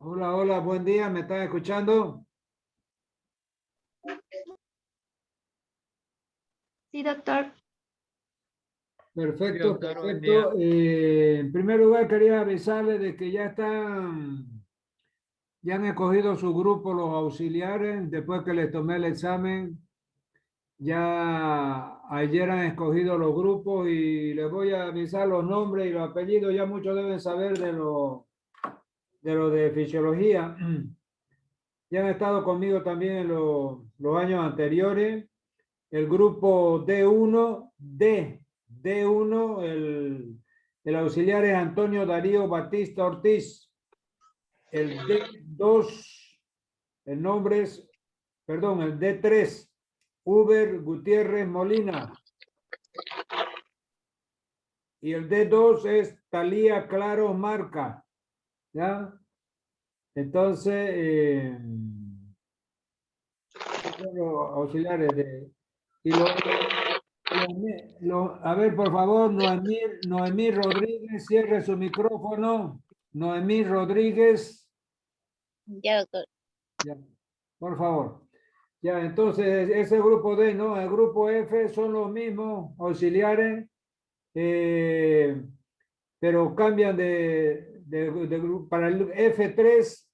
Hola, hola, buen día, ¿me están escuchando? Sí, doctor. Perfecto, doctor, buen día. perfecto. En primer lugar, quería avisarles de que ya han escogido su grupo los auxiliares, después que les tomé el examen, ya ayer han escogido los grupos y les voy a avisar los nombres y los apellidos, ya muchos deben saber de fisiología. Ya han estado conmigo también en los años anteriores. El grupo D1, el auxiliar es Antonio Darío Batista Ortiz. El D2, el nombre es, perdón, el D3, Uber Gutiérrez Molina. Y el D2 es Talía Claro Marca. ¿Ya? Entonces, los auxiliares de... Y a ver, por favor, Noemí Rodríguez, cierre su micrófono. Noemí Rodríguez, Ya, doctor. ya, por favor. Ya, entonces, ese grupo D, ¿no? El grupo F son los mismos auxiliares, pero cambian de grupo. Para el F3,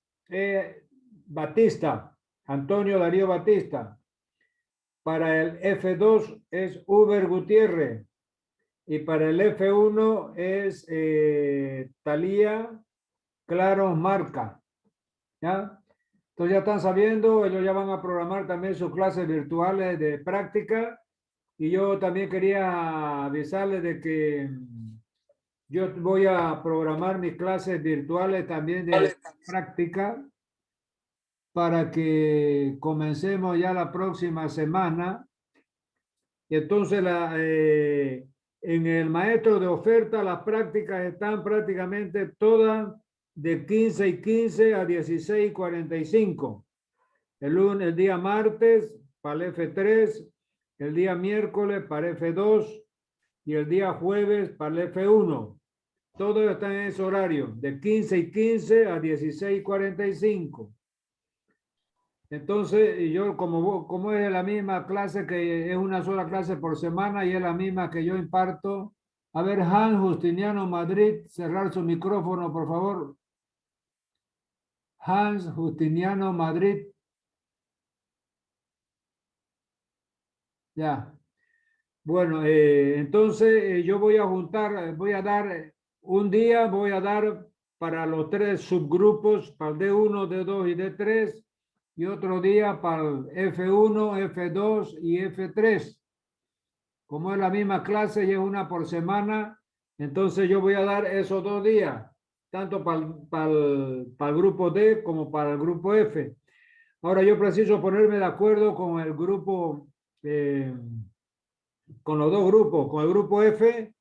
Batista, Antonio Darío Batista. Para el F2 es Uber Gutiérrez. Y para el F1 es Talía Claros Marca. ¿Ya? Entonces ya están sabiendo, ellos ya van a programar también sus clases virtuales de práctica. Y yo también quería avisarles de que yo voy a programar mis clases virtuales también de práctica para que comencemos ya la próxima semana. Y entonces en el maestro de oferta las prácticas están prácticamente todas de 15 y 15 a 16 y 45. El día martes para el F3, el día miércoles para el F2 y el día jueves para el F1. Todos están en ese horario, de 15 y 15 a 16 y 45. Entonces, yo como es la misma clase, que es una sola clase por semana y es la misma que yo imparto. A ver, Hans Justiniano Madrid, cerrar su micrófono, por favor. Hans Justiniano Madrid. Ya. Bueno, entonces yo voy a juntar, voy a dar un día, voy a dar para los tres subgrupos, para el D1, D2 y D3, y otro día para el F1, F2 y F3. Como es la misma clase y es una por semana, entonces yo voy a dar esos 2 días, tanto para el grupo D como para el grupo F. Ahora yo preciso ponerme de acuerdo con el grupo, con los dos grupos, con el grupo F,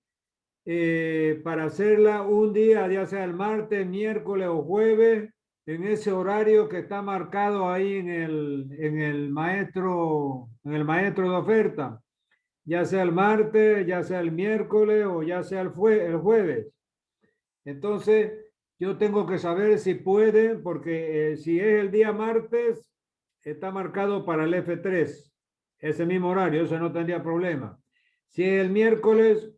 para hacerla un día, ya sea el martes, miércoles o jueves, en ese horario que está marcado ahí en el maestro de oferta, ya sea el martes, ya sea el miércoles o ya sea el jueves. Entonces, yo tengo que saber si pueden, porque si es el día martes, está marcado para el F3, ese mismo horario, eso no tendría problema. Si es el miércoles,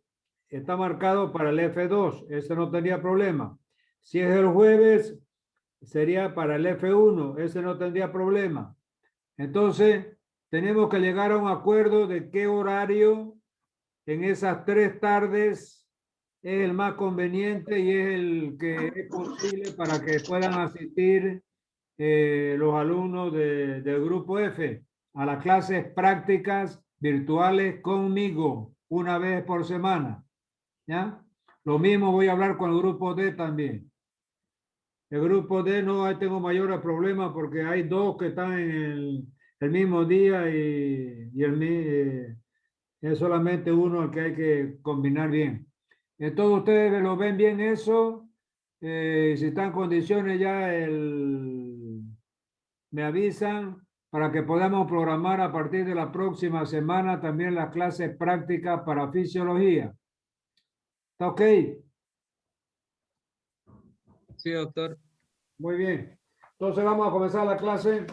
está marcado para el F2, ese no tendría problema. Si es el jueves, sería para el F1, ese no tendría problema. Entonces, tenemos que llegar a un acuerdo de qué horario en esas 3 tardes es el más conveniente y es el que es posible para que puedan asistir los alumnos del grupo F a las clases prácticas virtuales conmigo una vez por semana. ¿Ya? Lo mismo voy a hablar con el grupo D también. El grupo D no tengo mayores problemas porque hay dos que están en el mismo día y es solamente uno el que hay que combinar bien. Entonces ustedes lo ven bien eso. Si está en condiciones ya me avisan para que podamos programar a partir de la próxima semana también las clases prácticas para fisiología. ¿Está ok? Sí, doctor. Muy bien. Entonces vamos a comenzar la clase.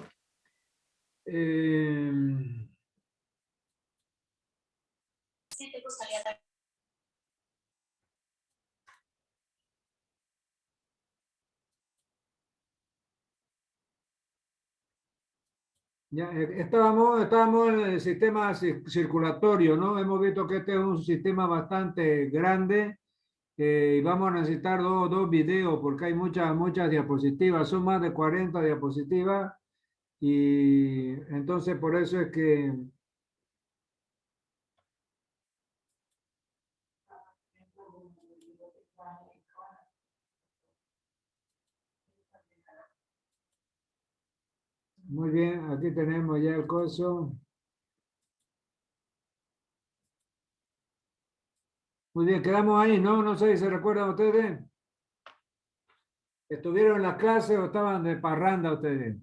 Ya, estábamos en el sistema circulatorio, ¿no? Hemos visto que este es un sistema bastante grande y vamos a necesitar dos videos porque hay muchas diapositivas, son más de 40 diapositivas y entonces por eso es que muy bien, aquí tenemos ya el coso. Muy bien, quedamos ahí, ¿no? No sé si se recuerdan ustedes. ¿Estuvieron en las clases o estaban de parranda ustedes?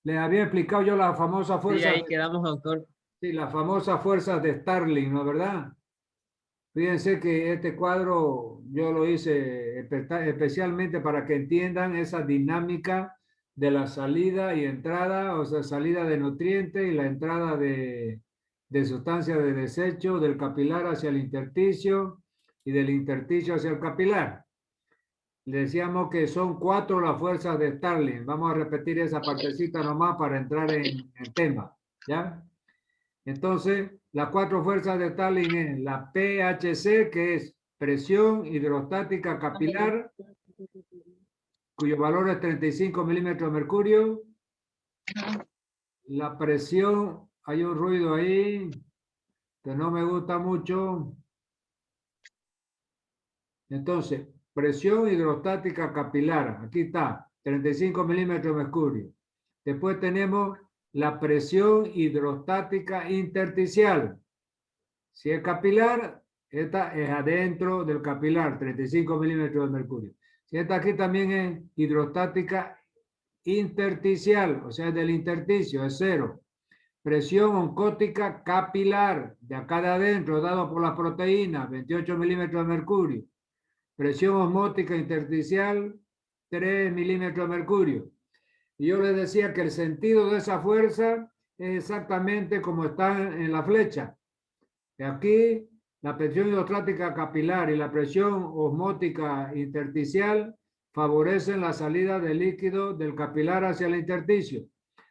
Les había explicado yo la famosa Sí, fuerza. ahí quedamos, doctor. Sí, las famosas fuerzas de Starling, ¿no es verdad? Fíjense que este cuadro yo lo hice especialmente para que entiendan esa dinámica de la salida y entrada, o sea, salida de nutrientes y la entrada de sustancias de desecho del capilar hacia el intersticio y del intersticio hacia el capilar. Le decíamos que son 4 las fuerzas de Starling. Vamos a repetir esa partecita nomás para entrar en tema, ¿ya? Entonces, las 4 fuerzas de Starling es la PHC, que es presión hidrostática capilar, cuyo valor es 35 milímetros de mercurio. La presión, hay un ruido ahí que no me gusta mucho. Entonces, presión hidrostática capilar, aquí está, 35 milímetros de mercurio. Después tenemos la presión hidrostática intersticial. Si es capilar, esta es adentro del capilar, 35 milímetros de mercurio. Si esta aquí también es hidrostática intersticial, o sea, es del intersticio, es 0. Presión oncótica capilar, de acá de adentro, dado por las proteínas, 28 milímetros de mercurio. Presión osmótica intersticial, 3 milímetros de mercurio. Y yo les decía que el sentido de esa fuerza es exactamente como está en la flecha. Aquí, la presión hidrostática capilar y la presión osmótica intersticial favorecen la salida del líquido del capilar hacia el intersticio.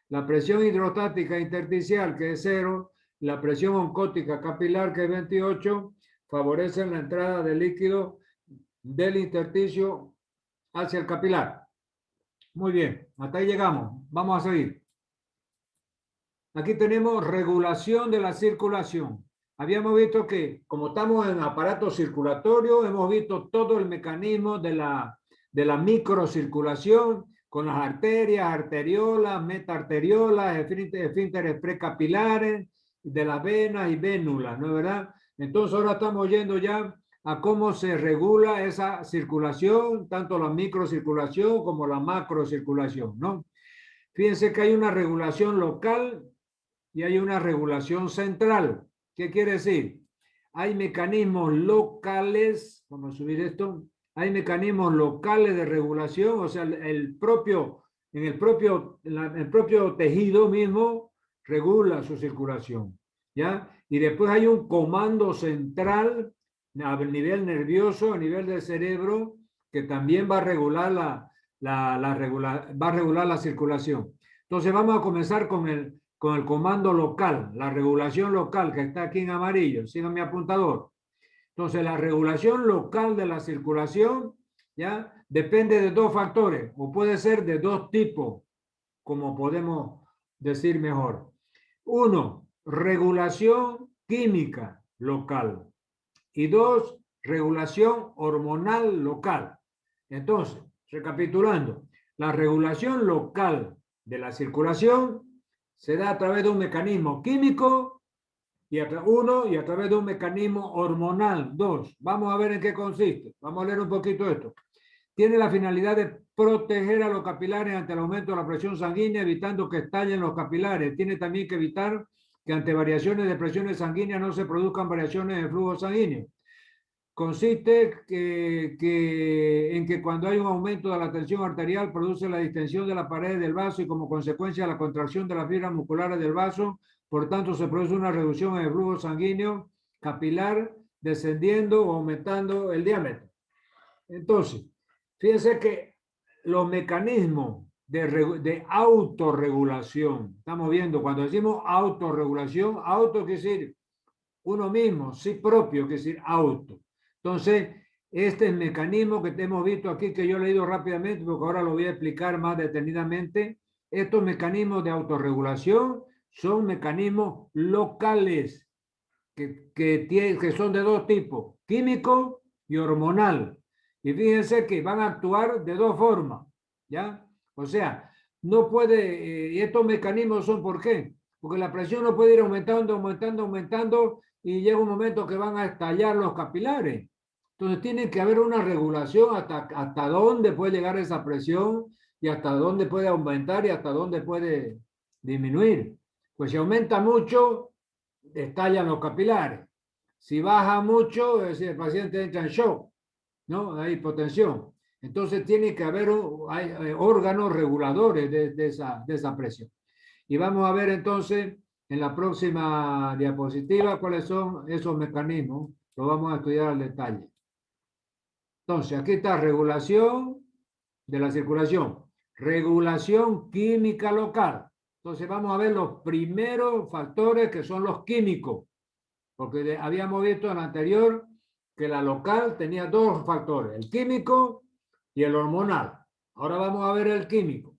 La presión hidrostática intersticial, que es 0, la presión oncótica capilar, que es 28, favorecen la entrada del líquido del intersticio hacia el capilar. Muy bien, hasta ahí llegamos. Vamos a seguir. Aquí tenemos regulación de la circulación. Habíamos visto que, como estamos en aparato circulatorio, hemos visto todo el mecanismo de la microcirculación con las arterias, arteriolas, metaarteriolas, esfínteres precapilares, de las venas y vénulas, ¿no es verdad? Entonces ahora estamos yendo ya a cómo se regula esa circulación, tanto la microcirculación como la macrocirculación, ¿no? Fíjense que hay una regulación local y hay una regulación central. ¿Qué quiere decir? Hay mecanismos locales, vamos a subir esto, hay mecanismos locales de regulación, o sea, el propio tejido mismo regula su circulación, ¿ya? Y después hay un comando central a nivel nervioso, a nivel del cerebro, que también va a regular va a regular la circulación. Entonces vamos a comenzar con el comando local, la regulación local que está aquí en amarillo. Sigan mi apuntador. Entonces, la regulación local de la circulación, ¿ya? Depende de 2 factores, o puede ser de 2 tipos, como podemos decir mejor. 1, regulación química local. Y 2, regulación hormonal local. Entonces, recapitulando, la regulación local de la circulación se da a través de un mecanismo químico, y a través de un mecanismo hormonal, 2. Vamos a ver en qué consiste. Vamos a leer un poquito esto. tiene la finalidad de proteger a los capilares ante el aumento de la presión sanguínea, evitando que estallen los capilares. Tiene también que evitar que ante variaciones de presiones sanguíneas no se produzcan variaciones en el flujo sanguíneo. Consiste en que cuando hay un aumento de la tensión arterial produce la distensión de la pared del vaso y como consecuencia la contracción de las fibras musculares del vaso, por tanto se produce una reducción en el flujo sanguíneo capilar descendiendo o aumentando el diámetro. Entonces, fíjense que los mecanismos de autorregulación, estamos viendo, cuando decimos autorregulación, auto quiere decir uno mismo, sí propio, quiere decir auto. Entonces, este es el mecanismo que hemos visto aquí, que yo he leído rápidamente, porque ahora lo voy a explicar más detenidamente. Estos mecanismos de autorregulación son mecanismos locales, que son de dos tipos, químico y hormonal. Y fíjense que van a actuar de dos formas, ¿ya? O sea, no puede, y estos mecanismos son ¿por qué? Porque la presión no puede ir aumentando, aumentando, aumentando, y llega un momento que van a estallar los capilares. Entonces tiene que haber una regulación hasta dónde puede llegar esa presión y hasta dónde puede aumentar y hasta dónde puede disminuir. Pues si aumenta mucho, estallan los capilares. Si baja mucho, es decir, el paciente entra en shock, ¿no? Hay hipotensión. Entonces tiene que haber hay órganos reguladores de esa presión. Y vamos a ver entonces en la próxima diapositiva cuáles son esos mecanismos. Lo vamos a estudiar al detalle. Entonces, aquí está regulación de la circulación, regulación química local. Entonces, vamos a ver los primeros factores que son los químicos, porque habíamos visto en el anterior que la local tenía dos factores, el químico y el hormonal. Ahora vamos a ver el químico.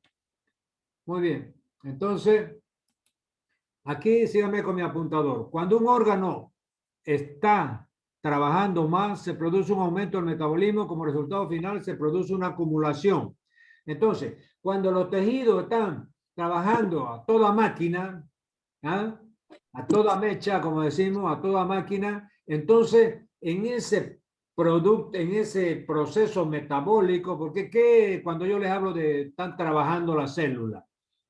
Muy bien, entonces, aquí síganme con mi apuntador. Cuando un órgano está trabajando más, se produce un aumento del metabolismo, como resultado final se produce una acumulación. Entonces, cuando los tejidos están trabajando a toda máquina, ¿ah? A toda mecha, como decimos, a toda máquina, entonces en ese producto, en ese proceso metabólico, porque cuando yo les hablo de están trabajando las células,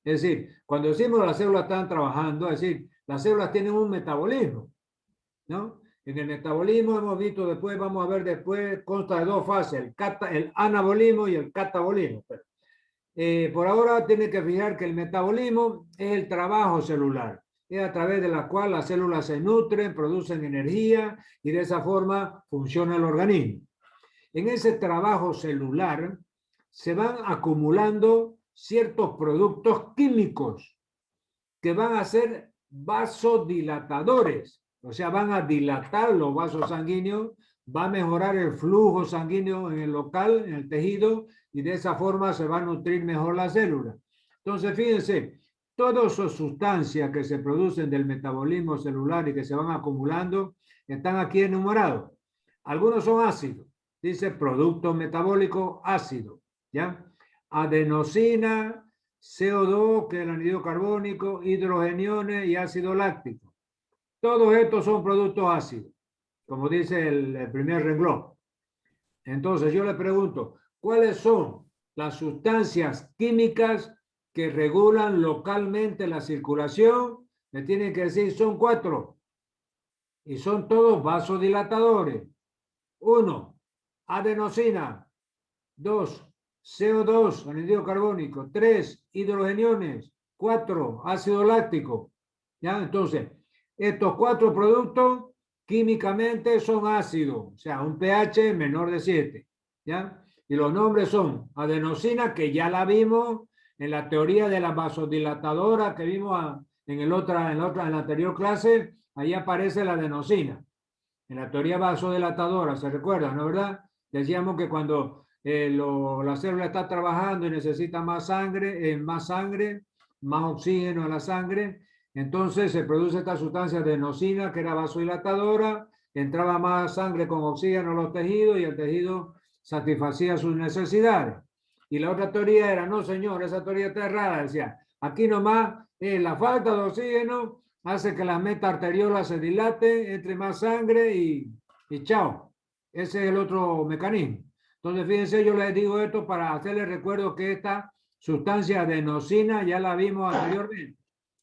es decir, cuando decimos las células están trabajando, es decir, las células tienen un metabolismo, ¿no? En el metabolismo hemos visto después, vamos a ver después, consta de dos fases, el anabolismo y el catabolismo. Por ahora tiene que fijar que el metabolismo es el trabajo celular, es a través de la cual las células se nutren, producen energía y de esa forma funciona el organismo. En ese trabajo celular se van acumulando ciertos productos químicos que van a ser vasodilatadores, o sea, van a dilatar los vasos sanguíneos, va a mejorar el flujo sanguíneo en el local, en el tejido, y de esa forma se va a nutrir mejor la célula. Entonces, fíjense, todas esas sustancias que se producen del metabolismo celular y que se van acumulando, están aquí enumerados. Algunos son ácidos, dice producto metabólico ácido, ¿ya? Adenosina, CO2, que es el anhídrido carbónico, hidrogeniones y ácido láctico. Todos estos son productos ácidos, como dice el primer renglón. Entonces yo le pregunto, ¿cuáles son las sustancias químicas que regulan localmente la circulación? Me tienen que decir, son 4. Y son todos vasodilatadores. 1, adenosina. 2, CO2, anhídrido carbónico. 3, hidrogeniones. 4, ácido láctico. ¿Ya? Entonces, estos 4 productos químicamente son ácidos, o sea, un pH menor de 7. ¿Ya? Y los nombres son adenosina, que ya la vimos en la teoría de la vasodilatadora que vimos en la anterior clase. Ahí aparece la adenosina. En la teoría vasodilatadora, ¿se recuerdan, no verdad? Decíamos que cuando la célula está trabajando y necesita más sangre, más oxígeno en la sangre, entonces se produce esta sustancia adenosina que era vasodilatadora, entraba más sangre con oxígeno a los tejidos y el tejido satisfacía sus necesidades. Y la otra teoría era, no señor, esa teoría está errada, decía, aquí nomás la falta de oxígeno hace que las metaarteriolas se dilaten, entre más sangre y chao. Ese es el otro mecanismo. Entonces, fíjense, yo les digo esto para hacerles recuerdo que esta sustancia adenosina ya la vimos anteriormente.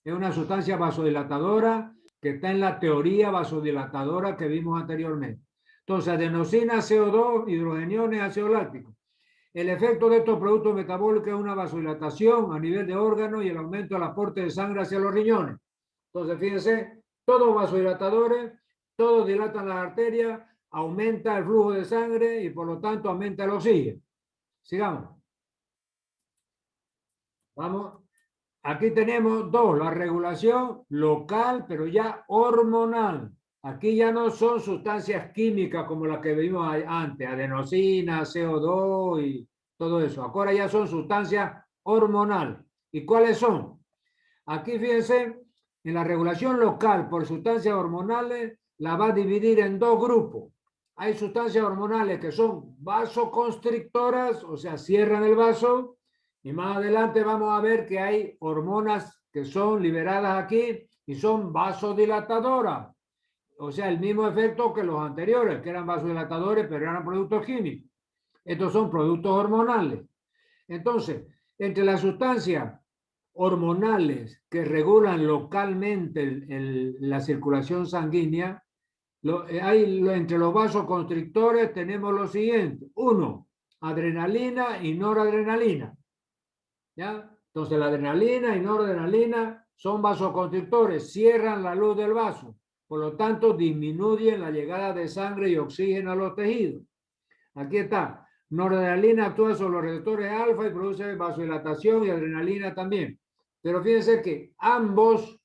Es una sustancia vasodilatadora que está en la teoría vasodilatadora que vimos anteriormente. Entonces, adenosina, CO2, hidrogeniones, ácido láctico. El efecto de estos productos metabólicos es una vasodilatación a nivel de órganos y el aumento del aporte de sangre hacia los riñones. Entonces, fíjense, todos vasodilatadores, todos dilatan las arterias, aumenta el flujo de sangre y por lo tanto aumenta el oxígeno. Sigamos. Vamos. Aquí tenemos dos, la regulación local, pero ya hormonal. Aquí ya no son sustancias químicas como las que vimos antes, adenosina, CO2 y todo eso. Ahora ya son sustancias hormonales. ¿Y cuáles son? Aquí fíjense, en la regulación local por sustancias hormonales la va a dividir en dos grupos. Hay sustancias hormonales que son vasoconstrictoras, o sea, cierran el vaso, y más adelante vamos a ver que hay hormonas que son liberadas aquí y son vasodilatadoras. O sea, el mismo efecto que los anteriores, que eran vasodilatadores, pero eran productos químicos. Estos son productos hormonales. Entonces, entre las sustancias hormonales que regulan localmente la circulación sanguínea, entre los vasoconstrictores tenemos lo siguiente. Uno, adrenalina y noradrenalina. ¿Ya? Entonces la adrenalina y noradrenalina son vasoconstrictores, cierran la luz del vaso, por lo tanto disminuyen la llegada de sangre y oxígeno a los tejidos. Aquí está, noradrenalina actúa sobre los receptores alfa y produce vasodilatación y adrenalina también. Pero fíjense que ambos,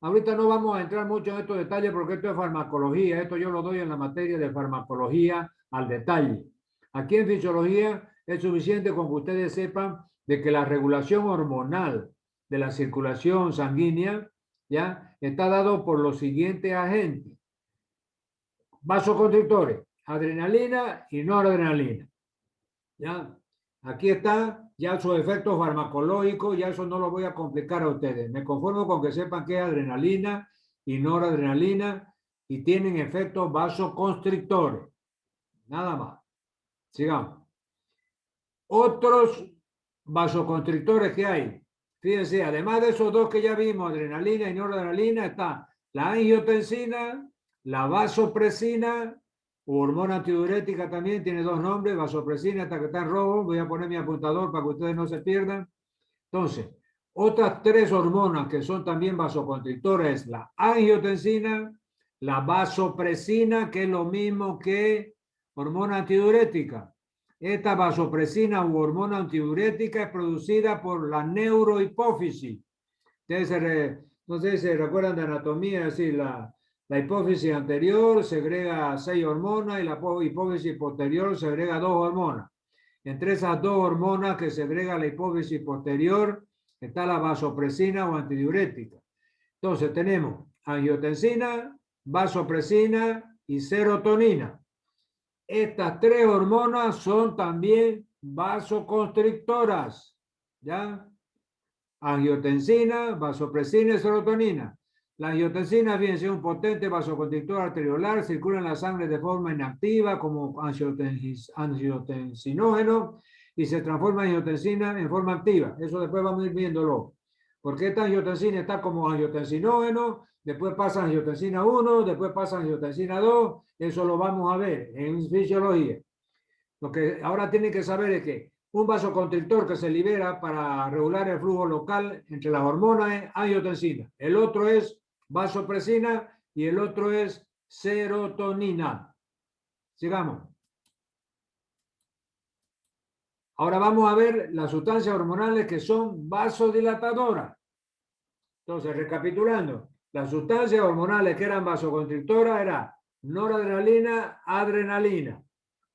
ahorita no vamos a entrar mucho en estos detalles porque esto es farmacología, esto yo lo doy en la materia de farmacología al detalle. Aquí en fisiología es suficiente con que ustedes sepan de que la regulación hormonal de la circulación sanguínea ya está dado por los siguientes agentes: vasoconstrictores, adrenalina y noradrenalina. ¿Ya? Aquí está ya sus efectos farmacológicos, ya eso no lo voy a complicar a ustedes. Me conformo con que sepan que es adrenalina y noradrenalina y tienen efectos vasoconstrictores. Nada más. Sigamos. Otros vasoconstrictores que hay. Fíjense, además de esos dos que ya vimos, adrenalina y noradrenalina, está la angiotensina, la vasopresina, hormona antidiurética también, tiene dos nombres, vasopresina, esta que está en rojo, voy a poner mi apuntador para que ustedes no se pierdan. Entonces, otras tres hormonas que son también vasoconstrictoras es la angiotensina, la vasopresina, que es lo mismo que hormona antidiurética. Esta vasopresina u hormona antidiurética es producida por la neurohipófisis. Ustedes no sé si se recuerdan de anatomía, es decir, la hipófisis anterior segrega 6 hormonas y la hipófisis posterior segrega 2 hormonas. Entre esas 2 hormonas que segrega la hipófisis posterior está la vasopresina o antidiurética. Entonces tenemos angiotensina, vasopresina y serotonina. Estas tres hormonas son también vasoconstrictoras, ¿ya? Angiotensina, vasopresina y serotonina. La angiotensina, fíjense, es un potente vasoconstrictor arteriolar, circula en la sangre de forma inactiva como angiotensinógeno y se transforma en angiotensina en forma activa. Eso después vamos a ir viéndolo. Porque esta angiotensina está como angiotensinógeno, después pasa angiotensina 1, después pasa angiotensina 2, eso lo vamos a ver en fisiología. Lo que ahora tienen que saber es que un vasoconstrictor que se libera para regular el flujo local entre las hormonas es angiotensina, el otro es vasopresina y el otro es serotonina. Sigamos. Ahora vamos a ver las sustancias hormonales que son vasodilatadoras. Entonces, recapitulando, las sustancias hormonales que eran vasoconstrictoras eran noradrenalina, adrenalina.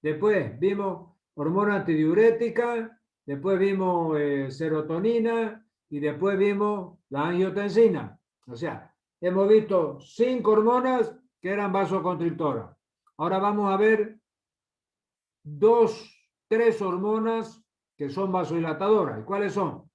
Después vimos hormona antidiurética, después vimos serotonina y después vimos la angiotensina. O sea, hemos visto 5 hormonas que eran vasoconstrictoras. Ahora vamos a ver 3 hormonas que son vasodilatadoras. ¿Y cuáles son?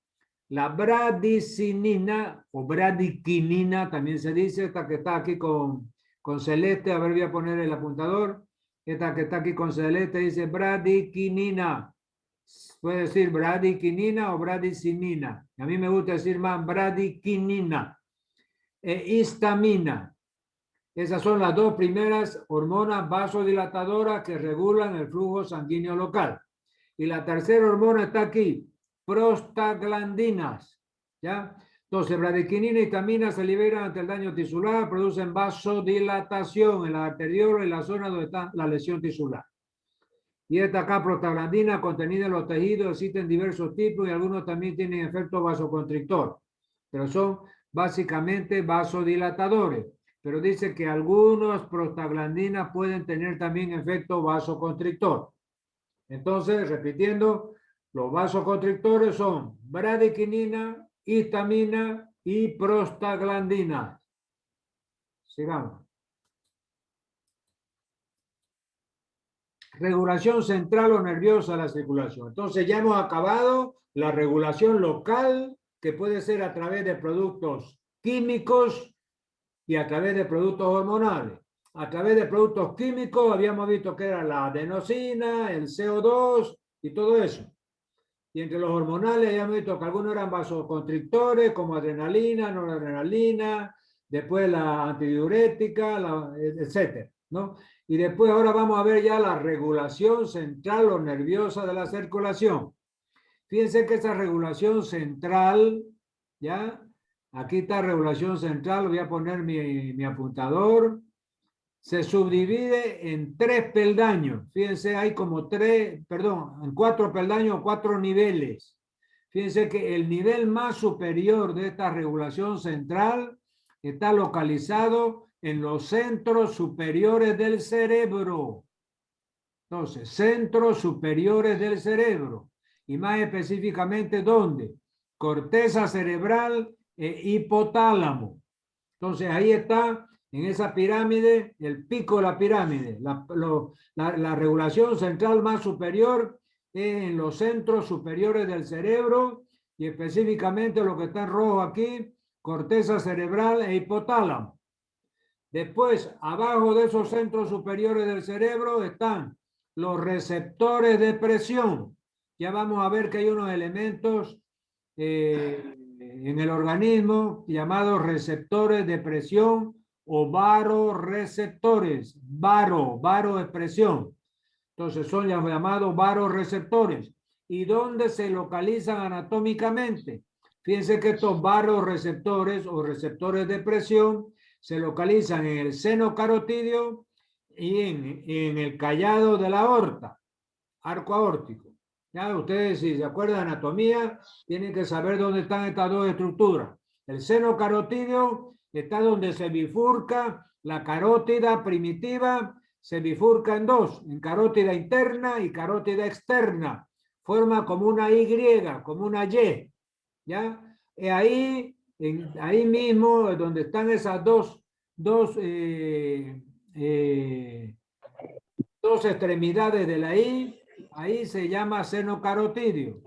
La bradicinina o bradiquinina, también se dice, esta que está aquí con celeste, a ver, voy a poner el apuntador. Esta que está aquí con celeste dice bradiquinina. Puede decir bradiquinina o bradicinina. A mí me gusta decir más bradiquinina. Histamina. Esas son las dos primeras hormonas vasodilatadoras que regulan el flujo sanguíneo local. Y la tercera hormona está aquí, prostaglandinas. ¿Ya? Entonces, bradiquinina y histamina se liberan ante el daño tisular, producen vasodilatación en la arteriola y la zona donde está la lesión tisular. Y esta acá, prostaglandina, contenida en los tejidos, existen diversos tipos y algunos también tienen efecto vasoconstrictor, pero son básicamente vasodilatadores. Pero dice que algunos prostaglandinas pueden tener también efecto vasoconstrictor. Entonces, repitiendo, los vasoconstrictores son bradiquinina, histamina y prostaglandina. Sigamos. Regulación central o nerviosa de la circulación. Entonces ya hemos acabado la regulación local, que puede ser a través de productos químicos y a través de productos hormonales. A través de productos químicos habíamos visto que era la adenosina, el CO2 y todo eso. Y entre los hormonales habíamos visto que algunos eran vasoconstrictores como adrenalina, noradrenalina, después la antidiurética, etcétera, ¿no? Y después ahora vamos a ver ya la regulación central o nerviosa de la circulación. Fíjense que esa regulación central, ¿ya? Aquí está regulación central, voy a poner mi apuntador. Se subdivide en 3 peldaños. Fíjense, hay como en 4 peldaños, 4 niveles. Fíjense que el nivel más superior de esta regulación central está localizado en los centros superiores del cerebro. Entonces, centros superiores del cerebro. Y más específicamente, ¿dónde? Corteza cerebral e hipotálamo. Entonces, ahí está, en esa pirámide, el pico de la pirámide. La regulación central más superior es en los centros superiores del cerebro y específicamente lo que está en rojo aquí, corteza cerebral e hipotálamo. Después, abajo de esos centros superiores del cerebro están los receptores de presión. Ya vamos a ver que hay unos elementos en el organismo llamados receptores de presión o varoreceptores. Varo es presión. Entonces son llamados varoreceptores. ¿Y dónde se localizan anatómicamente? Fíjense que estos varoreceptores o receptores de presión se localizan en el seno carotídeo y en el callado de la aorta, arco aórtico. Ya ustedes, si se acuerdan de anatomía, tienen que saber dónde están estas dos estructuras. El seno carotídeo está donde se bifurca la carótida primitiva, se bifurca en dos, en carótida interna y carótida externa. Forma como una Y, como una Y. ¿Ya? Ahí mismo, donde están esas dos extremidades de la I, ahí se llama seno carotídeo.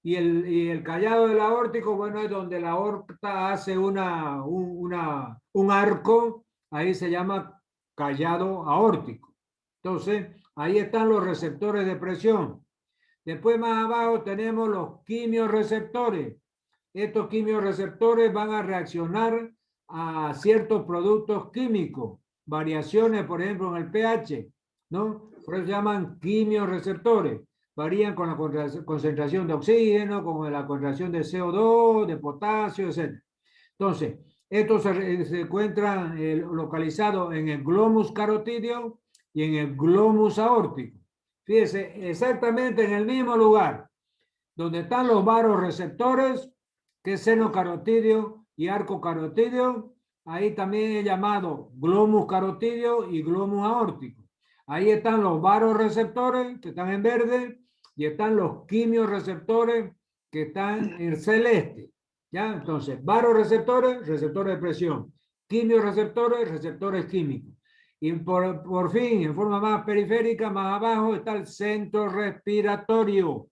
Y el callado del aórtico, bueno, es donde la aorta hace un arco, ahí se llama callado aórtico. Entonces, ahí están los receptores de presión. Después más abajo tenemos los quimiorreceptores. Estos quimiorreceptores van a reaccionar a ciertos productos químicos, variaciones, por ejemplo, en el pH, ¿no? Por eso se llaman quimiorreceptores. Varían con la concentración de oxígeno, con la concentración de CO2, de potasio, etc. Entonces, estos se encuentran localizados en el glomus carotídeo y en el glomus aórtico. Fíjese, exactamente en el mismo lugar donde están los varoreceptores, que es seno carotídeo y arco carotídeo, ahí también es llamado glomus carotídeo y glomus aórtico. Ahí están los varoreceptores, que están en verde, y están los quimiorreceptores, que están en celeste. ¿Ya? Entonces, varoreceptores, receptores de presión. Quimiorreceptores, receptores químicos. Y por fin, en forma más periférica, más abajo, está el centro respiratorio,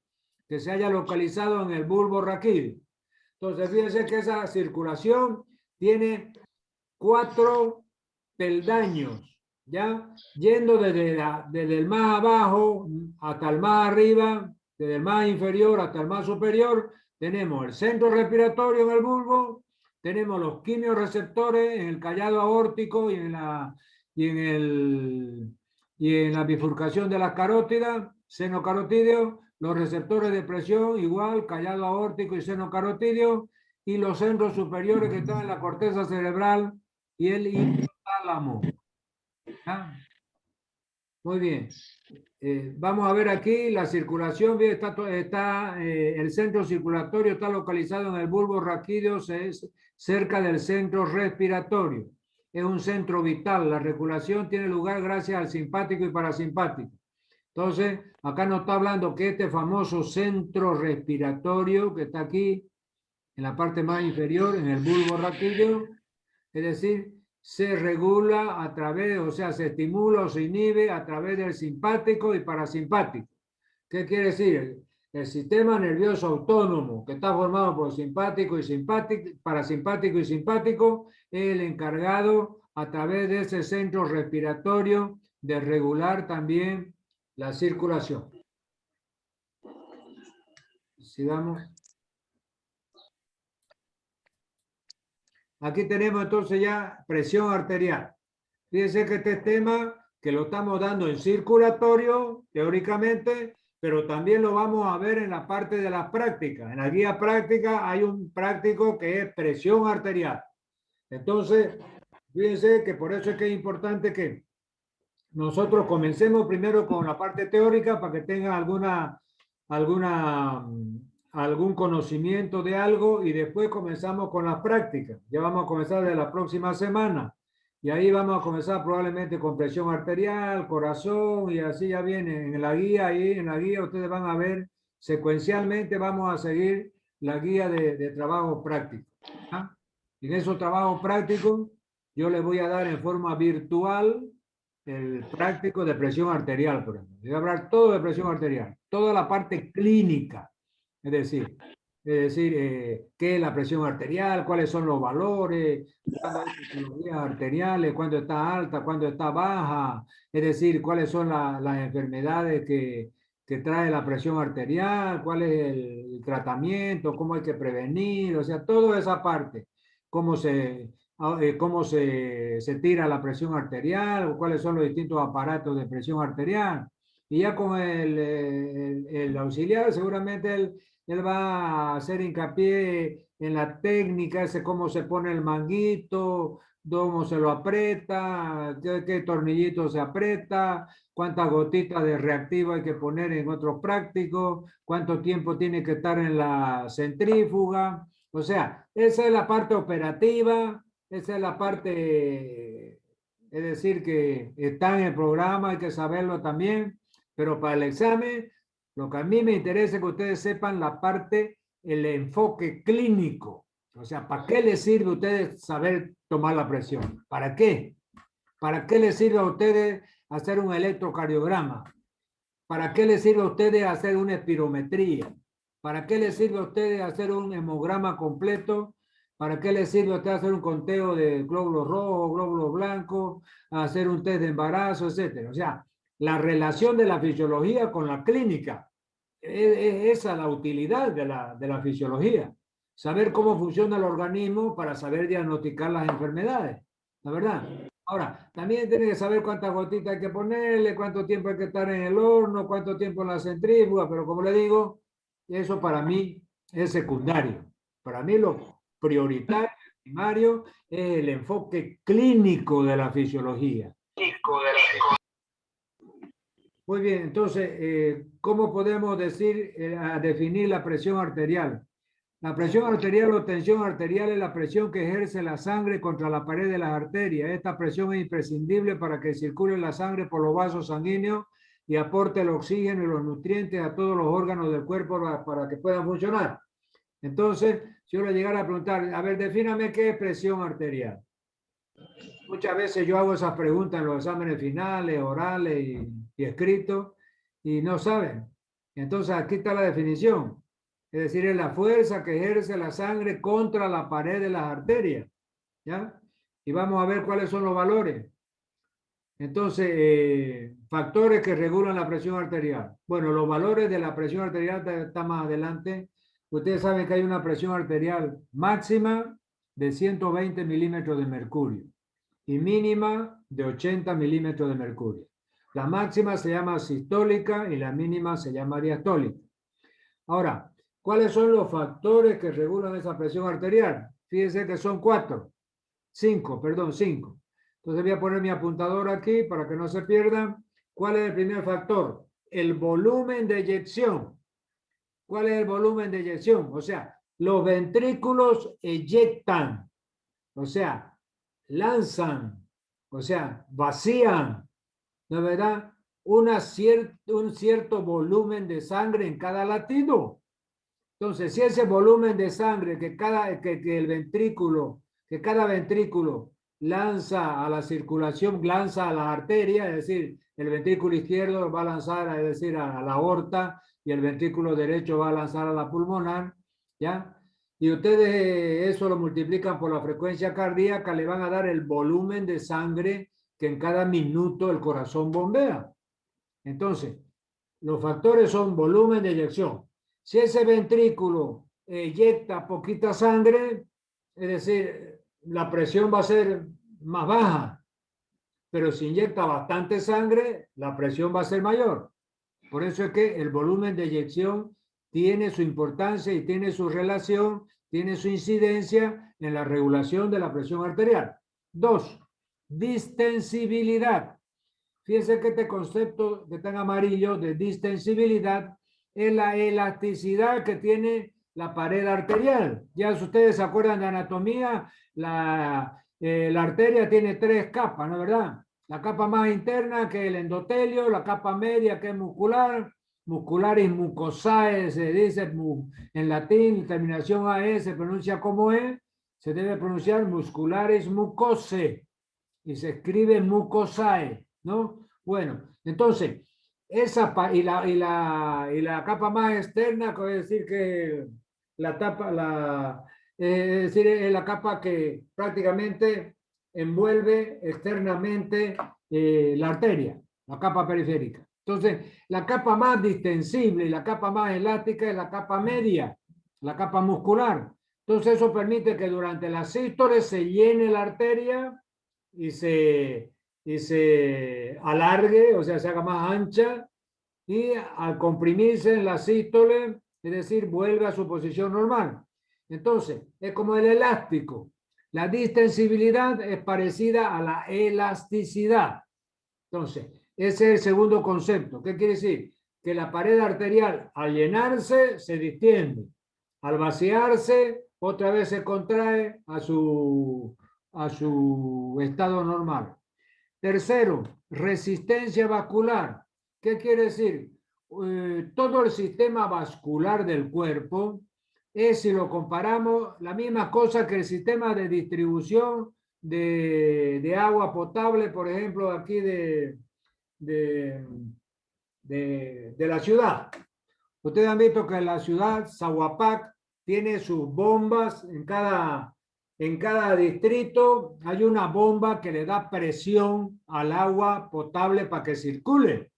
que se haya localizado en el bulbo raquídeo. Entonces, fíjense que esa circulación tiene 4 peldaños. ¿ya? Yendo desde el más abajo hasta el más arriba, desde el más inferior hasta el más superior, tenemos el centro respiratorio en el bulbo, tenemos los quimiorreceptores en el callado aórtico y en la bifurcación de las carótidas, seno carotídeo, los receptores de presión igual, callado aórtico y seno carotídeo, y los centros superiores que están en la corteza cerebral y el hipotálamo. ¿Ah? Muy bien. Vamos a ver aquí la circulación. Bien, el centro circulatorio está localizado en el bulbo raquídeo, es cerca del centro respiratorio. Es un centro vital. La regulación tiene lugar gracias al simpático y parasimpático. Entonces, acá nos está hablando que este famoso centro respiratorio que está aquí, en la parte más inferior, en el bulbo raquídeo, es decir, se regula a través, o sea, se estimula o se inhibe a través del simpático y parasimpático. ¿Qué quiere decir? El sistema nervioso autónomo, que está formado por simpático y simpático, parasimpático y simpático, es el encargado a través de ese centro respiratorio de regular también la circulación. Sigamos. Aquí tenemos entonces ya presión arterial. Fíjense que este tema que lo estamos dando en circulatorio, teóricamente, pero también lo vamos a ver en la parte de las prácticas. En la guía práctica hay un práctico que es presión arterial. Entonces, fíjense que por eso es que es importante que nosotros comencemos primero con la parte teórica para que tengan algún conocimiento de algo y después comenzamos con las prácticas. Ya vamos a comenzar de la próxima semana. Y ahí vamos a comenzar probablemente con presión arterial, corazón y así ya viene en la guía. Ahí en la guía ustedes van a ver secuencialmente vamos a seguir la guía de trabajo práctico. ¿Ah? En esos trabajos prácticos yo les voy a dar en forma virtual el práctico de presión arterial, por ejemplo. Voy a hablar todo de presión arterial, toda la parte clínica, es decir, qué es la presión arterial, cuáles son los valores, cuándo hay patologías arteriales, cuándo está alta, cuándo está baja, es decir, cuáles son las enfermedades que trae la presión arterial, cuál es el tratamiento, cómo hay que prevenir, o sea, toda esa parte, cómo se tira la presión arterial, o cuáles son los distintos aparatos de presión arterial. Y ya con el auxiliar, seguramente él va a hacer hincapié en la técnica, ese cómo se pone el manguito, cómo se lo aprieta, qué tornillito se aprieta, cuántas gotitas de reactivo hay que poner en otro práctico, cuánto tiempo tiene que estar en la centrífuga. O sea, esa es la parte operativa, esa es la parte, es decir, que está en el programa, hay que saberlo también, pero para el examen, lo que a mí me interesa es que ustedes sepan la parte, el enfoque clínico. O sea, ¿para qué les sirve a ustedes saber tomar la presión? ¿Para qué? ¿Para qué les sirve a ustedes hacer un electrocardiograma? ¿Para qué les sirve a ustedes hacer una espirometría? ¿Para qué les sirve a ustedes hacer un hemograma completo? ¿Para qué les sirve a ustedes hacer un conteo de glóbulos rojos, glóbulos blancos, hacer un test de embarazo, etcétera? O sea, la relación de la fisiología con la clínica. Es esa la utilidad de la fisiología. Saber cómo funciona el organismo para saber diagnosticar las enfermedades. ¿La verdad? Ahora, también tiene que saber cuántas gotitas hay que ponerle, cuánto tiempo hay que estar en el horno, cuánto tiempo en la centrífuga, pero como le digo, eso para mí es secundario. Para mí lo prioritario, primario, es el enfoque clínico de la fisiología. Muy bien, entonces, ¿cómo podemos definir la presión arterial? La presión arterial o tensión arterial es la presión que ejerce la sangre contra la pared de las arterias. Esta presión es imprescindible para que circule la sangre por los vasos sanguíneos y aporte el oxígeno y los nutrientes a todos los órganos del cuerpo para que puedan funcionar. Entonces, si yo le llegara a preguntar, a ver, defíname qué es presión arterial. Muchas veces yo hago esas preguntas en los exámenes finales, orales y escritos, y no saben. Entonces, aquí está la definición. Es decir, es la fuerza que ejerce la sangre contra la pared de las arterias. ¿Ya? Y vamos a ver cuáles son los valores. Entonces, factores que regulan la presión arterial. Bueno, los valores de la presión arterial están más adelante. Ustedes saben que hay una presión arterial máxima de 120 milímetros de mercurio y mínima de 80 milímetros de mercurio. La máxima se llama sistólica y la mínima se llama diastólica. Ahora, ¿cuáles son los factores que regulan esa presión arterial? Fíjense que son cinco. Entonces voy a poner mi apuntador aquí para que no se pierda. ¿Cuál es el primer factor? El volumen de eyección. ¿Cuál es el volumen de eyección? O sea, los ventrículos eyectan, o sea, lanzan, o sea, vacían, ¿no es verdad? Un cierto volumen de sangre en cada latido. Entonces, si ese volumen de sangre que cada ventrículo lanza a la circulación, lanza a la arteria, es decir, el ventrículo izquierdo va a lanzar, es decir, a la aorta, y el ventrículo derecho va a lanzar a la pulmonar, ¿ya? Y ustedes eso lo multiplican por la frecuencia cardíaca, le van a dar el volumen de sangre que en cada minuto el corazón bombea. Entonces, los factores son volumen de eyección. Si ese ventrículo eyecta poquita sangre, es decir, la presión va a ser más baja, pero si inyecta bastante sangre, la presión va a ser mayor. Por eso es que el volumen de eyección tiene su importancia y tiene su relación, tiene su incidencia en la regulación de la presión arterial. 2, distensibilidad. Fíjense que este concepto que está en amarillo de distensibilidad es la elasticidad que tiene la pared arterial. Ya si ustedes se acuerdan de anatomía, la arteria tiene 3 capas, ¿no es verdad? La capa más interna, que es el endotelio, la capa media, que es muscular, muscularis mucosae, se dice en latín, terminación AE se pronuncia como E, se debe pronunciar muscularis mucosae y se escribe mucosae, ¿no? Bueno, entonces, y la capa más externa, es decir, que es decir, es la capa que prácticamente envuelve externamente la arteria, la capa periférica. Entonces, la capa más distensible y la capa más elástica es la capa media, la capa muscular. Entonces, eso permite que durante la sístole se llene la arteria y se alargue, o sea, se haga más ancha, y al comprimirse en la sístole, es decir, vuelve a su posición normal. Entonces, es como el elástico. La distensibilidad es parecida a la elasticidad. Entonces, ese es el segundo concepto. ¿Qué quiere decir? Que la pared arterial, al llenarse, se distiende. Al vaciarse, otra vez se contrae a su estado normal. Tercero, resistencia vascular. ¿Qué quiere decir? Todo el sistema vascular del cuerpo es, si lo comparamos, la misma cosa que el sistema de distribución de agua potable, por ejemplo, aquí de la ciudad. Ustedes han visto que la ciudad, Zahuapac, tiene sus bombas en cada distrito. Hay una bomba que le da presión al agua potable para que circule.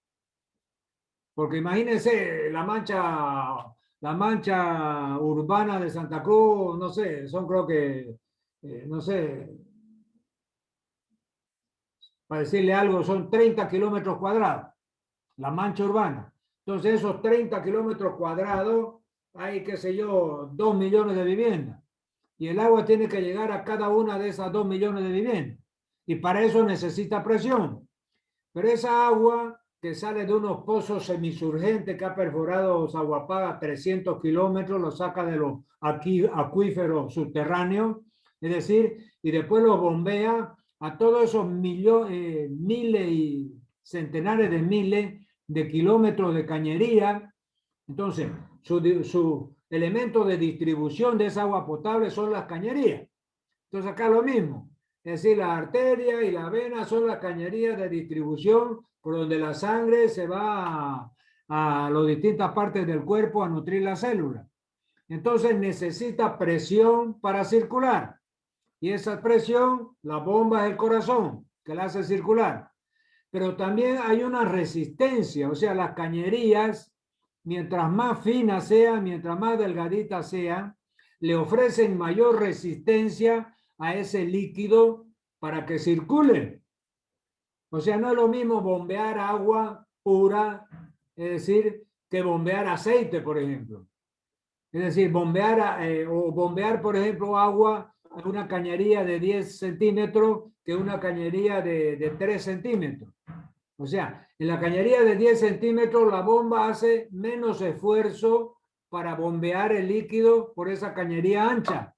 Porque imagínense la mancha urbana de Santa Cruz, no sé, son creo que, no sé, para decirle algo, son 30 kilómetros cuadrados, la mancha urbana. Entonces, esos 30 kilómetros cuadrados, hay, qué sé yo, 2 millones de viviendas. Y el agua tiene que llegar a cada una de esas 2 millones de viviendas. Y para eso necesita presión. Pero esa agua que sale de unos pozos semisurgentes que ha perforado Zahuapac a 300 kilómetros, lo saca de los acuíferos subterráneos, es decir, y después los bombea a todos esos miles y centenares de miles de kilómetros de cañería. Entonces, su elemento de distribución de esa agua potable son las cañerías. Entonces, acá lo mismo. Es decir, la arteria y la vena son las cañerías de distribución por donde la sangre se va a las distintas partes del cuerpo a nutrir la célula. Entonces, necesita presión para circular. Y esa presión, la bomba es el corazón, que la hace circular. pero también hay una resistencia, o sea, las cañerías, mientras más finas sean, mientras más delgaditas sean, le ofrecen mayor resistencia a ese líquido para que circule. O sea, no es lo mismo bombear agua pura, es decir, que bombear aceite, por ejemplo. Es decir, bombear, por ejemplo, agua en una cañería de 10 centímetros que una cañería de 3 centímetros. O sea, en la cañería de 10 centímetros la bomba hace menos esfuerzo para bombear el líquido por esa cañería ancha.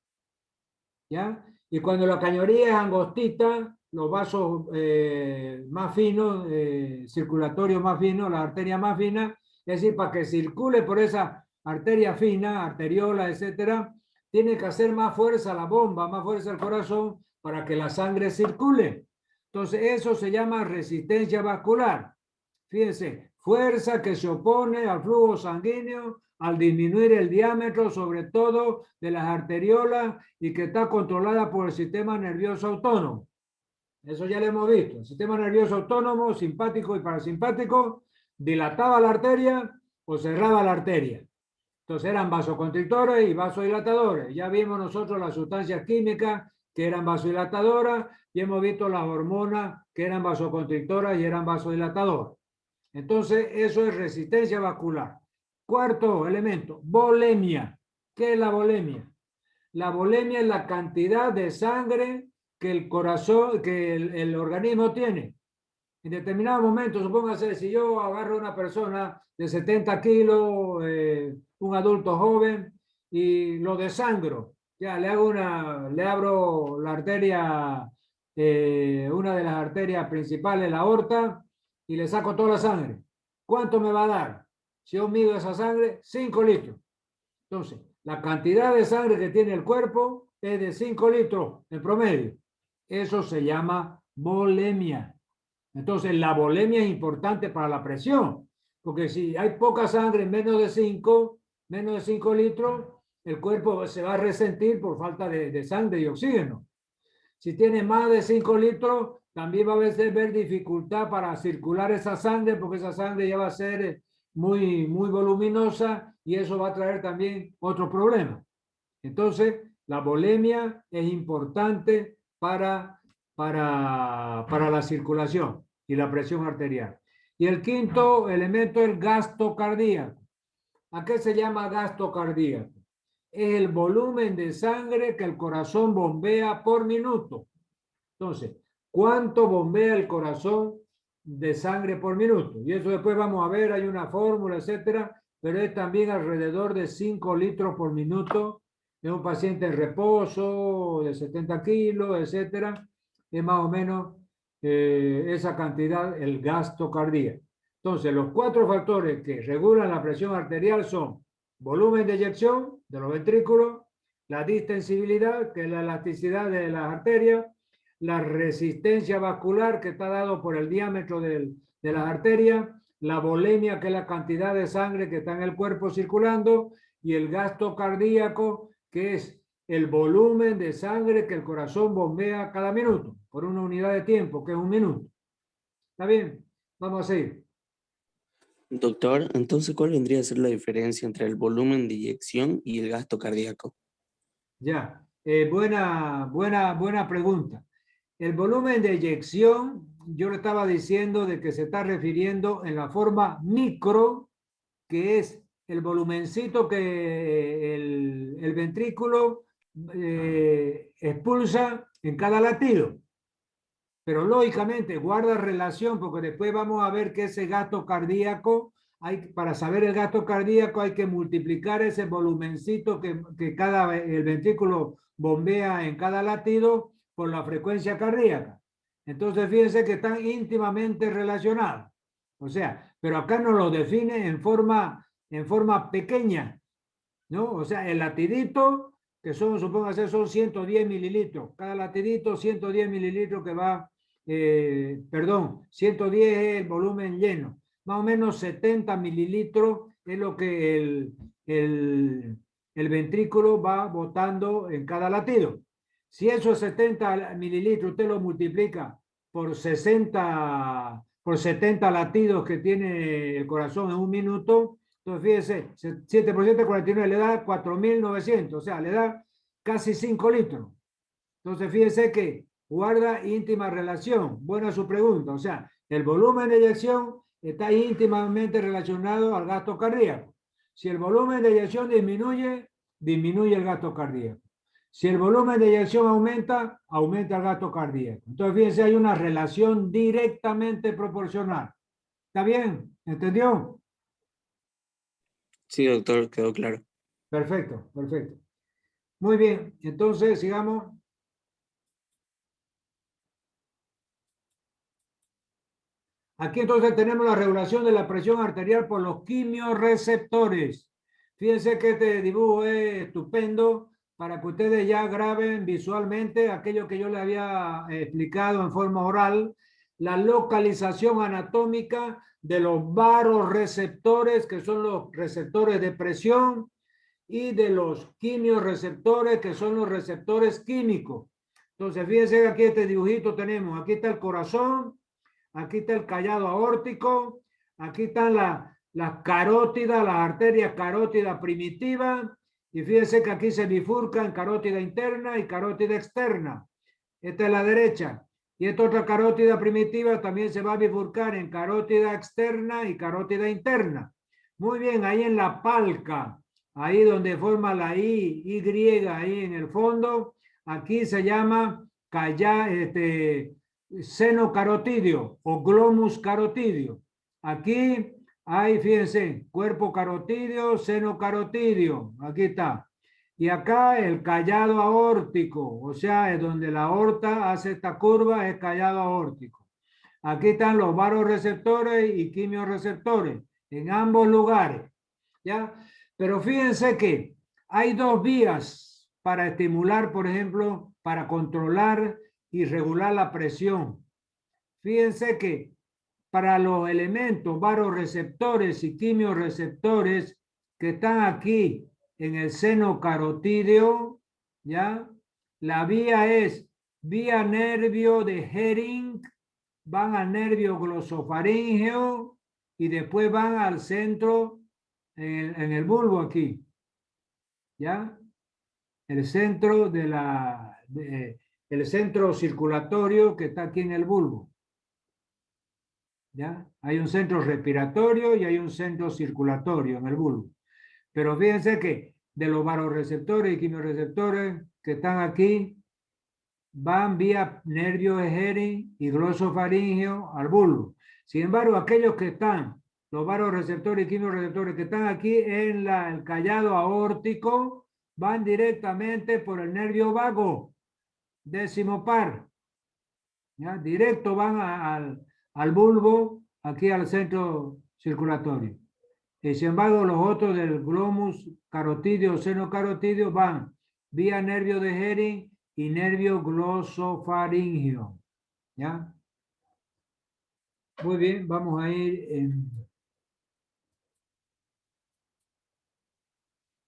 ¿Ya? Y cuando la cañería es angostita, los vasos más finos, circulatorios más finos, la arteria más fina, es decir, para que circule por esa arteria fina, arteriola, etcétera, tiene que hacer más fuerza la bomba, más fuerza el corazón para que la sangre circule. Entonces, eso se llama resistencia vascular. Fíjense, fuerza que se opone al flujo sanguíneo al disminuir el diámetro, sobre todo de las arteriolas, y que está controlada por el sistema nervioso autónomo. Eso ya lo hemos visto. El sistema nervioso autónomo, simpático y parasimpático, dilataba la arteria o cerraba la arteria. Entonces eran vasoconstrictores y vasodilatadores. Ya vimos nosotros las sustancias químicas que eran vasodilatadoras y hemos visto las hormonas que eran vasoconstrictoras y eran vasodilatadoras. Entonces, eso es resistencia vascular. Cuarto elemento, volemia. ¿Qué es la volemia? La volemia es la cantidad de sangre que el corazón, que el organismo tiene. En determinado momento, supóngase, si yo agarro a una persona de 70 kilos, un adulto joven, y lo desangro, ya le abro la arteria, una de las arterias principales, la aorta, y le saco toda la sangre. ¿Cuánto me va a dar? Si yo mido esa sangre, 5 litros. Entonces, la cantidad de sangre que tiene el cuerpo es de 5 litros en promedio. Eso se llama volemia. Entonces, la volemia es importante para la presión, porque si hay poca sangre, menos de 5 litros, el cuerpo se va a resentir por falta de sangre y oxígeno. Si tiene más de 5 litros, también va a haber dificultad para circular esa sangre, porque esa sangre ya va a ser muy, muy voluminosa y eso va a traer también otro problema. Entonces, la volemia es importante para la circulación y la presión arterial. Y el quinto elemento es el gasto cardíaco. ¿A qué se llama gasto cardíaco? Es el volumen de sangre que el corazón bombea por minuto. Entonces, ¿cuánto bombea el corazón de sangre por minuto? Y eso después vamos a ver, hay una fórmula, etcétera, pero es también alrededor de 5 litros por minuto de un paciente en reposo, de 70 kilos, etcétera. Es más o menos esa cantidad, el gasto cardíaco. Entonces, los 4 factores que regulan la presión arterial son volumen de eyección de los ventrículos, la distensibilidad, que es la elasticidad de las arterias, la resistencia vascular, que está dado por el diámetro de las arterias, la volemia, que es la cantidad de sangre que está en el cuerpo circulando, y el gasto cardíaco, que es el volumen de sangre que el corazón bombea cada minuto, por una unidad de tiempo, que es un minuto. ¿Está bien? Vamos a seguir. Doctor, entonces, ¿cuál vendría a ser la diferencia entre el volumen de eyección y el gasto cardíaco? Ya, buena pregunta. El volumen de eyección, yo le estaba diciendo de que se está refiriendo en la forma micro, que es el volumencito que el ventrículo expulsa en cada latido. Pero lógicamente guarda relación, porque después vamos a ver que ese gasto cardíaco, para saber el gasto cardíaco hay que multiplicar ese volumencito que el ventrículo bombea en cada latido por la frecuencia cardíaca. Entonces fíjense que están íntimamente relacionados. O sea, pero acá nos lo define en forma pequeña, ¿no? O sea, el latidito, que supóngase, son 110 mililitros. Cada latidito, 110 mililitros que va, 110 es el volumen lleno. Más o menos 70 mililitros es lo que el ventrículo va botando en cada latido. Si esos 70 mililitros usted lo multiplica por 60 por 70 latidos que tiene el corazón en un minuto. Entonces, fíjese, 7% de 49 le da 4.900, o sea, le da casi 5 litros. Entonces, fíjese que guarda íntima relación. Buena su pregunta. O sea, el volumen de eyección está íntimamente relacionado al gasto cardíaco. Si el volumen de eyección disminuye, disminuye el gasto cardíaco. Si el volumen de eyección aumenta, aumenta el gasto cardíaco. Entonces, fíjense, hay una relación directamente proporcional. ¿Está bien? ¿Entendió? Sí, doctor, quedó claro. Perfecto, perfecto. Muy bien, entonces sigamos. Aquí entonces tenemos la regulación de la presión arterial por los quimiorreceptores. Fíjense que este dibujo es estupendo para que ustedes ya graben visualmente aquello que yo les había explicado en forma oral, la localización anatómica de los varoreceptores, que son los receptores de presión, y de los quimiorreceptores, que son los receptores químicos. Entonces, fíjense que aquí este dibujito tenemos, aquí está el corazón, aquí está el callado aórtico, aquí están las carótidas, las arterias carótidas primitivas, y fíjense que aquí se bifurca en carótida interna y carótida externa. Esta es la derecha. Y esta otra carótida primitiva también se va a bifurcar en carótida externa y carótida interna. Muy bien, ahí en la palca, ahí donde forma la Y, ahí en el fondo, aquí se llama seno carotidio o glomus carotidio. Aquí hay, fíjense, cuerpo carotidio, seno carotidio, aquí está. Y acá el callado aórtico, o sea, es donde la aorta hace esta curva, es callado aórtico. Aquí están los varoreceptores y quimiorreceptores, en ambos lugares, ¿ya? Pero fíjense que hay dos vías para estimular, por ejemplo, para controlar y regular la presión. Fíjense que para los elementos varoreceptores y quimiorreceptores que están aquí en el seno carotídeo, ¿ya? La vía es vía nervio de Hering, van al nervio glosofaríngeo y después van al centro, en el bulbo aquí, ¿ya? El centro el centro circulatorio que está aquí en el bulbo. ¿Ya? Hay un centro respiratorio y hay un centro circulatorio en el bulbo. Pero fíjense que de los varoreceptores y quimiorreceptores que están aquí, van vía nervio Hering y glosofaríngeo al bulbo. Sin embargo, aquellos que están, los varoreceptores y quimiorreceptores que están aquí en el callado aórtico, van directamente por el nervio vago, décimo par. ¿Ya? Directo van al bulbo, aquí al centro circulatorio. Y sin embargo, los otros del glomus carotidio o seno carotidio van vía nervio de Hering y nervio glosofaríngeo. ¿Ya? Muy bien, vamos a ir